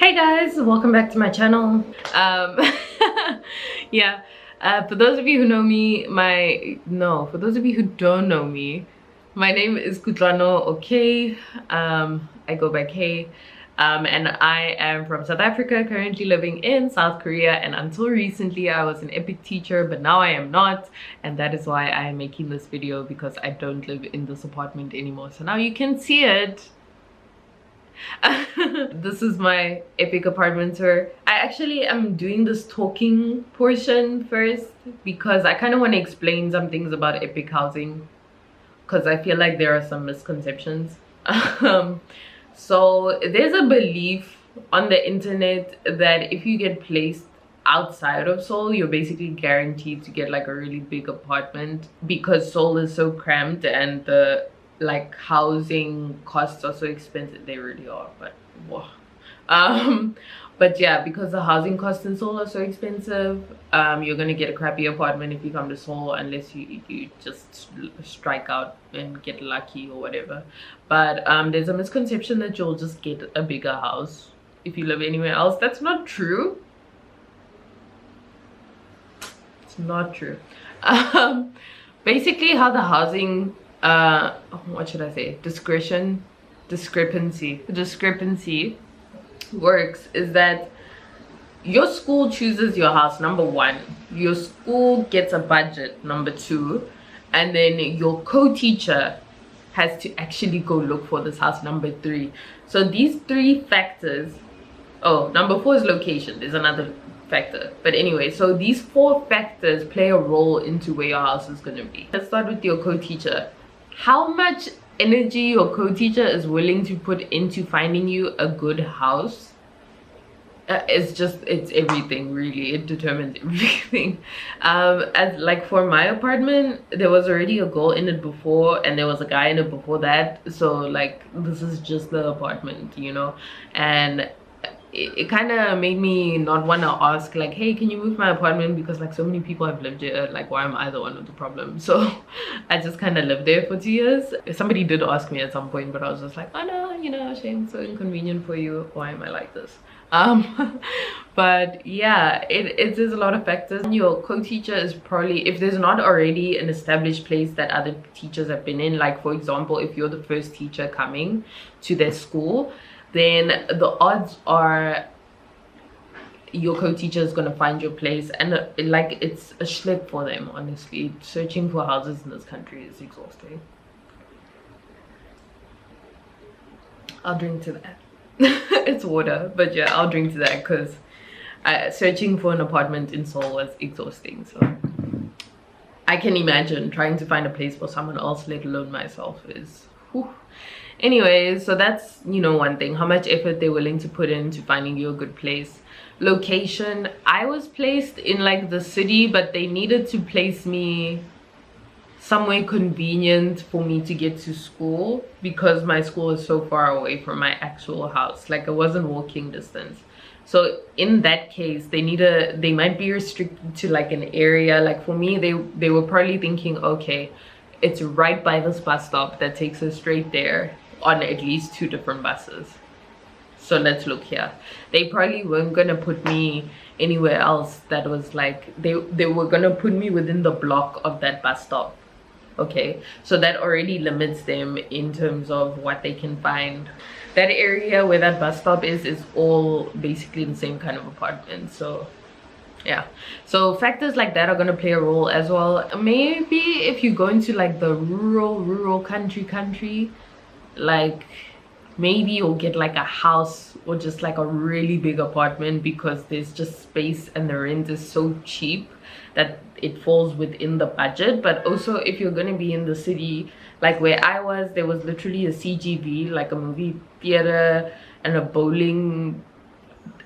Hey guys, welcome back to my channel. Yeah, for those of you who know me, for those of you who don't know me, my name is Kutlano, okay? I go by K. And I am from South Africa, currently living in South Korea, and until recently I was an EPIK teacher, but now I am not, and that is why I am making this video, because I don't live in this apartment anymore. So now you can see it. This is my EPIK apartment tour. I actually am doing this talking portion first because I kind of want to explain some things about EPIK housing, because I feel like there are some misconceptions. So there's a belief on the internet that if you get placed outside of Seoul, you're basically guaranteed to get like a really big apartment, because Seoul is so cramped and the housing costs are so expensive. They really are, but wow. But yeah, because the housing costs in Seoul are so expensive, you're gonna get a crappy apartment if you come to Seoul, unless you just strike out and get lucky or whatever. But there's a misconception that you'll just get a bigger house if you live anywhere else. That's not true. It's not true. Basically, how the housing what should I say, discrepancy works is that your school chooses your house, number one. Your school gets a budget, number two, and then your co-teacher has to actually go look for this house, number three. So these three factors, oh, number four is location, there's another factor, but anyway, so these four factors play a role into where your house is going to be. Let's start with your co-teacher. How much energy your co-teacher is willing to put into finding you a good house, it's everything, really. It determines everything. As like for my apartment, there was already a girl in it before, and there was a guy in it before that, so like this is just the apartment, you know. And it kind of made me not want to ask like, hey, can you move my apartment, because like so many people have lived here, like why am I the one with the problem? So I just kind of lived there for 2 years. Somebody did ask me at some point, but I was just like, oh no, you know, shame, so inconvenient for you, why am I like this? But yeah, there's a lot of factors. Your co-teacher is probably, if there's not already an established place that other teachers have been in, like for example, if you're the first teacher coming to their school, then the odds are your co-teacher is going to find your place, and like it's a schlep for them, honestly. Searching for houses in this country is exhausting. I'll drink to that. It's water, but yeah, I'll drink to that, because searching for an apartment in Seoul was exhausting. So I can imagine trying to find a place for someone else, let alone myself, is whew. Anyways, so that's, you know, one thing, how much effort they're willing to put into finding you a good place. Location, I was placed in like the city, but they needed to place me somewhere convenient for me to get to school, because my school is so far away from my actual house, like it wasn't walking distance. So in that case, they might be restricted to like an area. Like for me, they were probably thinking, okay, it's right by this bus stop that takes us straight there on at least 2 different buses. So let's look here. They probably weren't gonna put me anywhere else that was like, they were gonna put me within the block of that bus stop. Okay, so that already limits them in terms of what they can find. That area where that bus stop is all basically the same kind of apartment. So yeah, so factors like that are going to play a role as well. Maybe if you go into like the rural country, like maybe you'll get like a house or just like a really big apartment, because there's just space and the rent is so cheap that it falls within the budget. But also if you're going to be in the city, like where I was, there was literally a CGV, like a movie theater and a bowling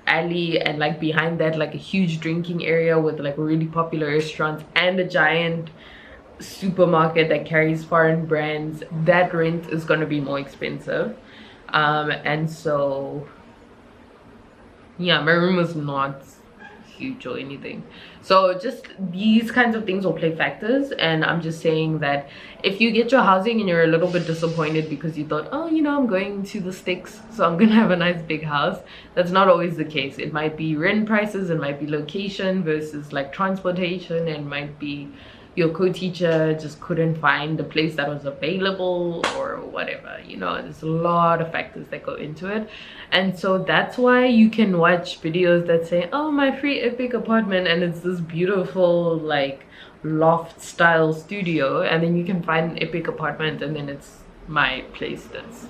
alley, and like behind that like a huge drinking area with like really popular restaurants and a giant supermarket that carries foreign brands. That rent is going to be more expensive, and so yeah, my room was not huge or anything. So just these kinds of things will play factors, and I'm just saying that if you get your housing and you're a little bit disappointed because you thought, oh, you know, I'm going to the sticks, so I'm gonna have a nice big house, that's not always the case. It might be rent prices, it might be location versus like transportation, and it might be your co-teacher just couldn't find the place that was available or whatever. You know, there's a lot of factors that go into it. And so that's why you can watch videos that say, oh, my free EPIK apartment, and it's this beautiful like loft style studio, and then you can find an EPIK apartment and then it's my place that's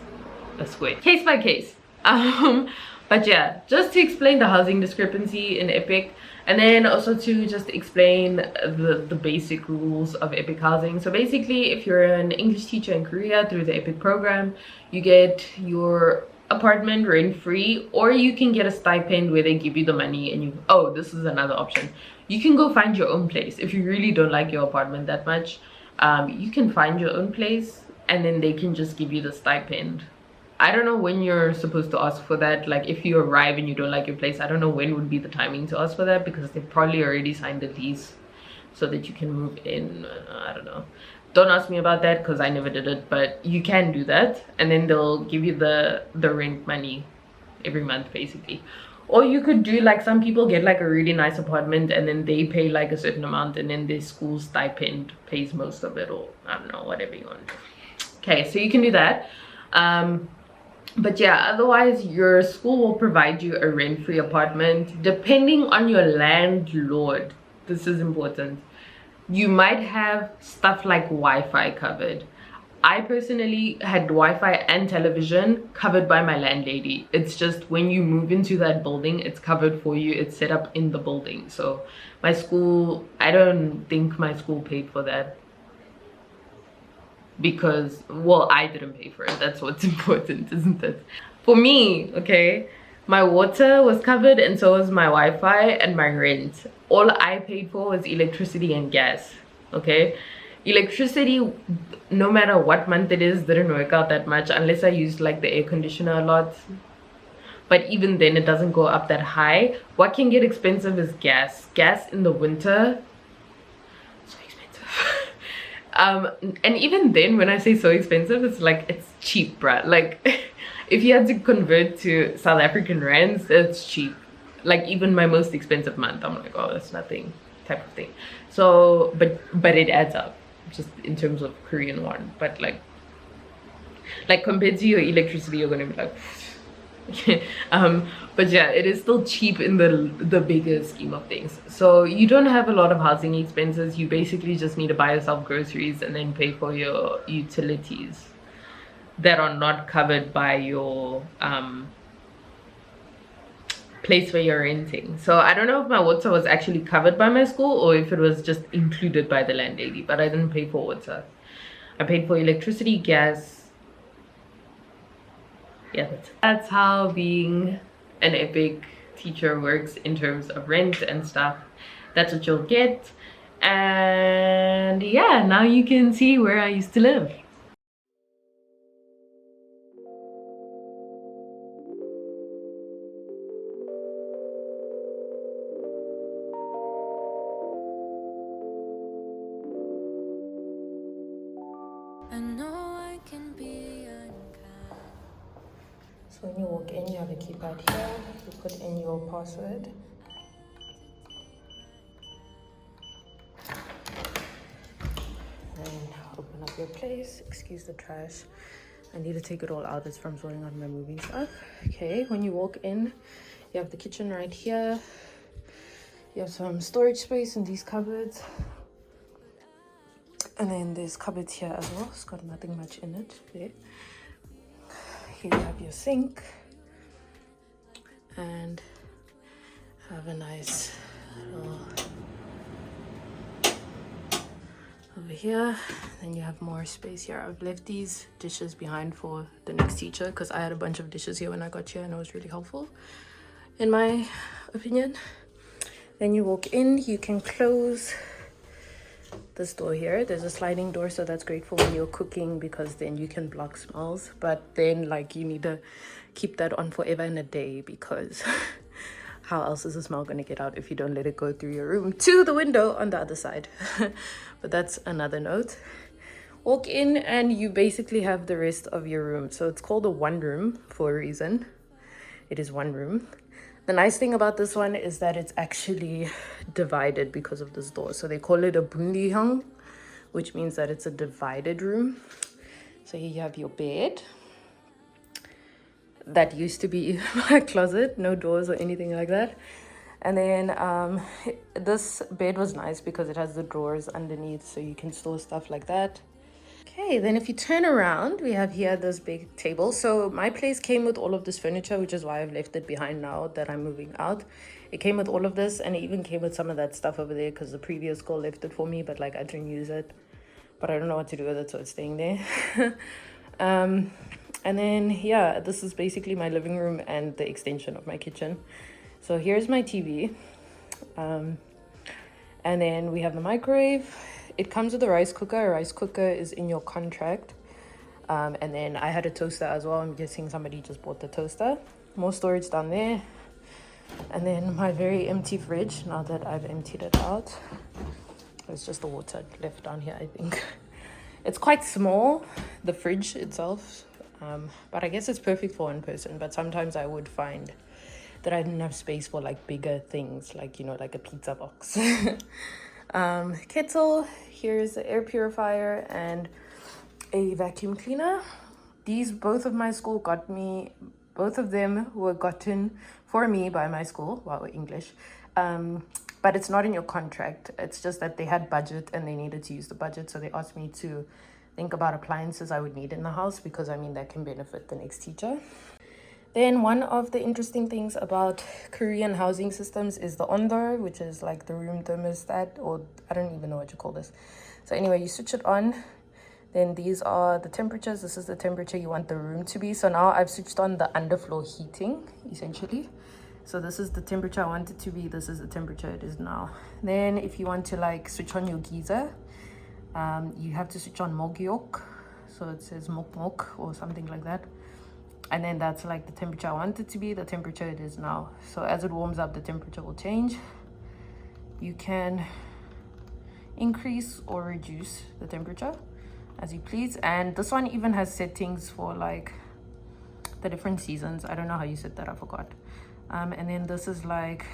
a square. Case by case. But yeah, just to explain the housing discrepancy in EPIK, and then also to just explain the basic rules of EPIK housing. So basically, if you're an English teacher in Korea through the EPIK program, you get your apartment rent free, or you can get a stipend where they give you the money and you, oh, this is another option. You can go find your own place. If you really don't like your apartment that much, you can find your own place and then they can just give you the stipend. I don't know when you're supposed to ask for that. Like if you arrive and you don't like your place, I don't know when would be the timing to ask for that, because they've probably already signed the lease so that you can move in. I don't know. Don't ask me about that because I never did it, but you can do that, and then they'll give you the rent money every month basically. Or you could do like some people get like a really nice apartment and then they pay like a certain amount, and then their school stipend pays most of it, or I don't know, whatever you want. Okay, so you can do that. But yeah, otherwise your school will provide you a rent-free apartment depending on your landlord. This is important. You might have stuff like Wi-Fi covered. I personally had Wi-Fi and television covered by my landlady. It's just when you move into that building, it's covered for you. It's set up in the building. So my school, I don't think my school paid for that, because, well, I didn't pay for it. That's what's important, isn't it? For me, okay, my water was covered and so was my Wi-Fi and my rent. All I paid for was electricity and gas, okay? Electricity, no matter what month it is, didn't work out that much unless I used like the air conditioner a lot. But even then, it doesn't go up that high. What can get expensive is gas. Gas in the winter, so expensive. And even then, when I say so expensive, it's like it's cheap, bruh. Like if you had to convert to South African rands, it's cheap. Like even my most expensive month, I'm like, oh, that's nothing, type of thing. So but it adds up just in terms of Korean won. But like compared to your electricity, you're gonna be like but yeah, it is still cheap in the bigger scheme of things. So you don't have a lot of housing expenses. You basically just need to buy yourself groceries and then pay for your utilities that are not covered by your place where you're renting. So I don't know if my water was actually covered by my school or if it was just included by the landlady, but I didn't pay for water. I paid for electricity, gas. Yeah, that's how being an EPIK teacher works in terms of rent and stuff. That's what you'll get. And yeah, now you can see where I used to live. I know I can be unkind. So when you walk in, you have a keypad here. You put in your password. And open up your place. Excuse the trash. I need to take it all out. It's from sorting out my moving stuff. Okay, when you walk in, you have the kitchen right here. You have some storage space in these cupboards. And then there's cupboards here as well. It's got nothing much in it. There. Here you have your sink. And have a nice little over here. Then you have more space here. I've left these dishes behind for the next teacher because I had a bunch of dishes here when I got here and it was really helpful in my opinion. Then you walk in, you can close this door here. There's a sliding door, so that's great for when you're cooking because then you can block smells. But then like you need to keep that on forever and a day because how else is the smell going to get out if you don't let it go through your room to the window on the other side? But that's another note. Walk in and you basically have the rest of your room. So it's called a one room for a reason. It is one room. The nice thing about this one is that it's actually divided because of this door. So they call it a bundihyang, which means that it's a divided room. So here you have your bed. That used to be my closet, no doors or anything like that. And then this bed was nice because it has the drawers underneath, so you can store stuff like that. Okay, then if you turn around, we have here this big table. So my place came with all of this furniture, which is why I've left it behind now that I'm moving out. It came with all of this, and it even came with some of that stuff over there because the previous girl left it for me, but like I didn't use it. But I don't know what to do with it, so it's staying there. And then, yeah, this is basically my living room and the extension of my kitchen. So here's my TV. And then we have the microwave. It comes with a rice cooker. A rice cooker is in your contract. And then I had a toaster as well. I'm guessing somebody just bought the toaster. More storage down there. And then my very empty fridge, now that I've emptied it out. There's just the water left down here, I think. It's quite small, the fridge itself. But I guess it's perfect for one person. But sometimes I would find that I didn't have space for like bigger things, like, you know, like a pizza box. Kettle, here's the air purifier and a vacuum cleaner. These, both of my school got me, both of them were gotten for me by my school, well, English. But it's not in your contract. It's just that they had budget and they needed to use the budget. So they asked me to think about appliances I would need in the house, because I mean that can benefit the next teacher. Then one of the interesting things about Korean housing systems is the ondol, which is like the room thermostat, or I don't even know what you call this. So anyway, you switch it on. Then these are the temperatures. This is the temperature you want the room to be. So now I've switched on the underfloor heating, essentially. So this is the temperature I want it to be. This is the temperature it is now. Then if you want to like switch on your geyser, you have to switch on mogyok. So it says mok or something like that. And then that's like the temperature I want it to be, the temperature it is now. So as it warms up, the temperature will change. You can increase or reduce the temperature as you please. And this one even has settings for like the different seasons. I don't know how you set that, I forgot. And then this is like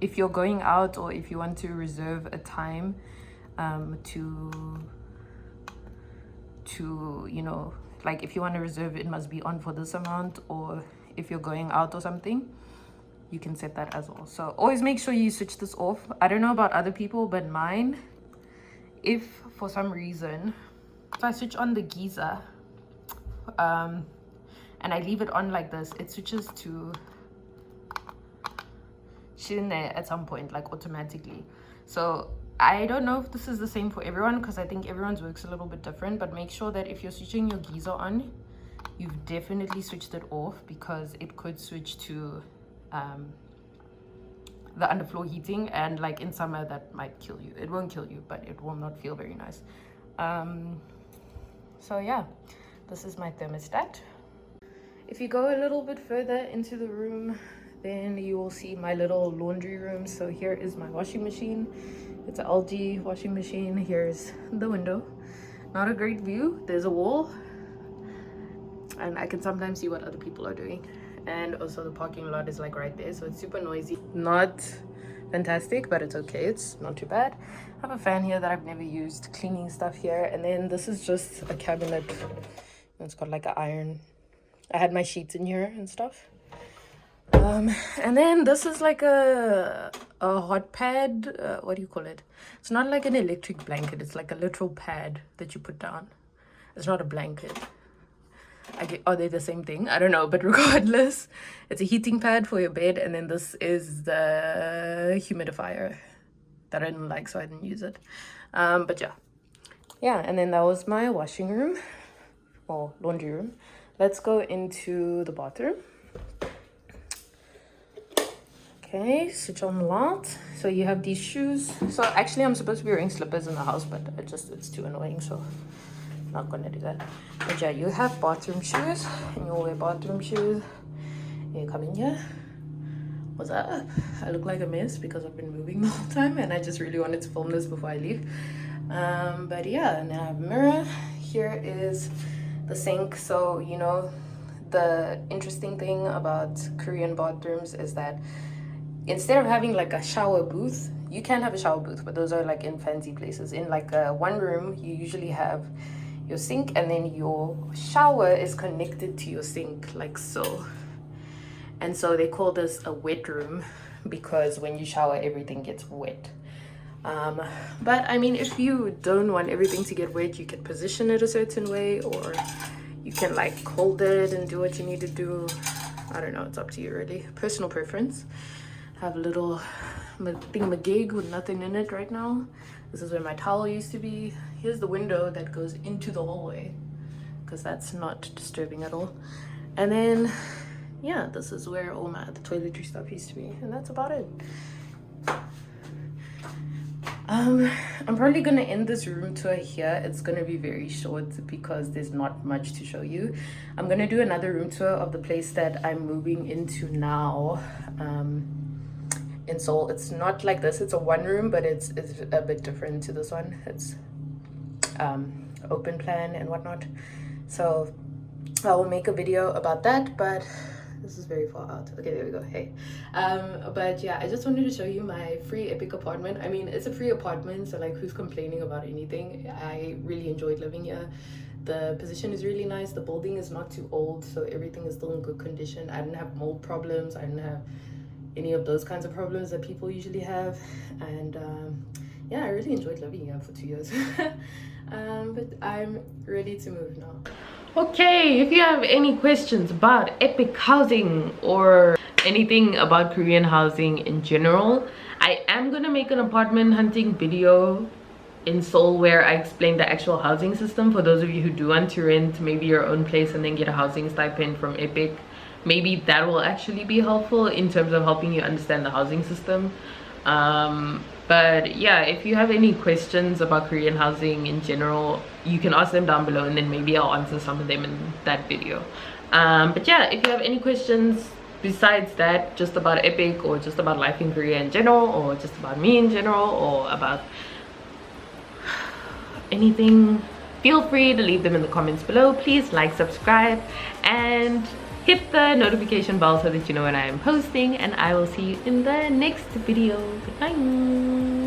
if you're going out or if you want to reserve a time to you know, like if you want to reserve it must be on for this amount, or if you're going out or something, you can set that as well. So always make sure you switch this off. I don't know about other people, but mine, if for some reason, if I switch on the geyser and I leave it on like this, it switches to Jaurné at some point, like automatically. So I don't know if this is the same for everyone, because I think everyone's works a little bit different, but make sure that if you're switching your geyser on, you've definitely switched it off, because it could switch to the underfloor heating, and like in summer that might kill you. It won't kill you, but it will not feel very nice. So yeah, this is my thermostat. If you go a little bit further into the room, then you will see my little laundry room. So here is my washing machine. It's an LG washing machine. Here's the window. Not a great view. There's a wall, and I can sometimes see what other people are doing. And also the parking lot is like right there, so it's super noisy. Not fantastic, but it's okay. It's not too bad. I have a fan here that I've never used, cleaning stuff here. And then this is just a cabinet. It's got like an iron. I had my sheets in here and stuff. And then this is like a hot pad. What do you call it? It's not like an electric blanket. It's like a literal pad that you put down. It's not a blanket. Are they the same thing? I don't know, but regardless, it's a heating pad for your bed. And then this is the humidifier that I didn't like, so I didn't use it. But yeah, and then that was my washing room or laundry room. Let's go into the bathroom. Okay, switch on the light. So you have these shoes. So actually I'm supposed to be wearing slippers in the house, but it's too annoying, so I'm not gonna do that. But yeah, you have bathroom shoes, and you'll wear bathroom shoes. You come in here, What's up? I look like a mess because I've been moving the whole time and I just really wanted to film this before I leave. But yeah, and then I have a mirror. Here is the sink. So, you know, the interesting thing about Korean bathrooms is that instead of having like a shower booth, you can have a shower booth, but those are like in fancy places. In like one room, you usually have your sink, and then your shower is connected to your sink like so. And so they call this a wet room because when you shower, everything gets wet. But I mean, if you don't want everything to get wet, you can position it a certain way, or you can like hold it and do what you need to do. I don't know, it's up to you really. Personal preference. Have a little thingamajig with nothing in it right now. This is where my towel used to be. Here's the window that goes into the hallway because that's not disturbing at all. And then yeah, this is where all the toiletry stuff used to be, and that's about it. I'm probably gonna end this room tour here. It's gonna be very short because there's not much to show you. I'm gonna do another room tour of the place that I'm moving into now. In Seoul, it's not like this. It's a one room, but it's a bit different to this one. It's open plan and whatnot. So I will make a video about that, but this is very far out. Okay, there we go. Hey, but yeah, I just wanted to show you my free EPIK apartment. I mean, it's a free apartment, so like, who's complaining about anything? I really enjoyed living here. The position is really nice. The building is not too old, so everything is still in good condition. I didn't have mold problems. I didn't have any of those kinds of problems that people usually have. And yeah, I really enjoyed living here for 2 years. But I'm ready to move now. Okay, if you have any questions about EPIK housing or anything about Korean housing in general, I am gonna make an apartment hunting video in Seoul where I explain the actual housing system for those of you who do want to rent maybe your own place and then get a housing stipend from EPIK. Maybe that will actually be helpful in terms of helping you understand the housing system. But yeah, if you have any questions about Korean housing in general, you can ask them down below and then maybe I'll answer some of them in that video. But yeah, if you have any questions besides that, just about EPIK or just about life in Korea in general, or just about me in general, or about anything, feel free to leave them in the comments below. Please like, subscribe, and hit the notification bell so that you know when I am posting, and I will see you in the next video. Goodbye.